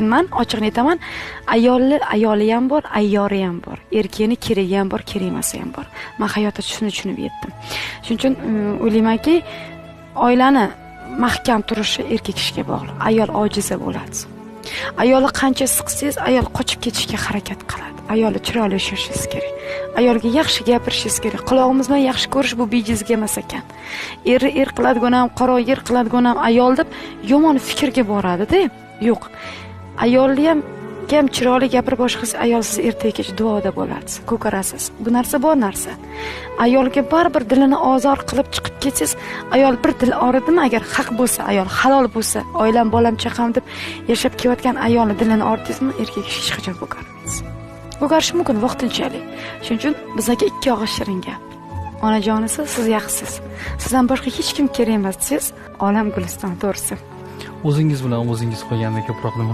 Man ochiqni aytaman, ayoli ham bor, ayyori ham bor. Erkakni keragi ham bor, kerak emasi ham bor. Men hayotda shuni tushunib yetdim. Shuning uchun o'ylaymanki, oilani mahkam turishi erkak kishiga bog'liq. Ayol ojiza bo'ladi. Ayolni qancha siqsangiz, ayol qochib ketishga harakat qiladi. Ayolni chiroyli yashashingiz kerak. Ayolga yaxshi gapirishingiz kerak. Quloqimiz bilan yaxshi ko'rish bu bejizga emas ekan. Er qiladigan ham, qaro yer qiladigan ham ayol deb yomon fikrga boradi-da. Yo'q. Ayolni ham chiroyli gapirib boshqasi ayol siz ertaga duoda bo'lasiz, ko'karasiz. Bu narsa bor narsa. Ayolga baribir dilini ozor qilib chiqib ketsangiz, ayol bir dil oridimi agar haq bo'lsa, ayol halol bo'lsa, oilam, bolam, chaqam deb yashab kelayotgan ayolni dilini ordingizmi, erkak hech qachon ko'karmaysiz. Ko'karishi mumkin vaqtinchalik. Shuning uchun bizga ikki og'iz shirin gap. Onajonisi, siz yaxshisiz. Sizdan boshqa hech kim kerak emas, siz olam guliston, to'g'risi. O'zingiz bilan o'zingiz qo'yganda ko'proq nima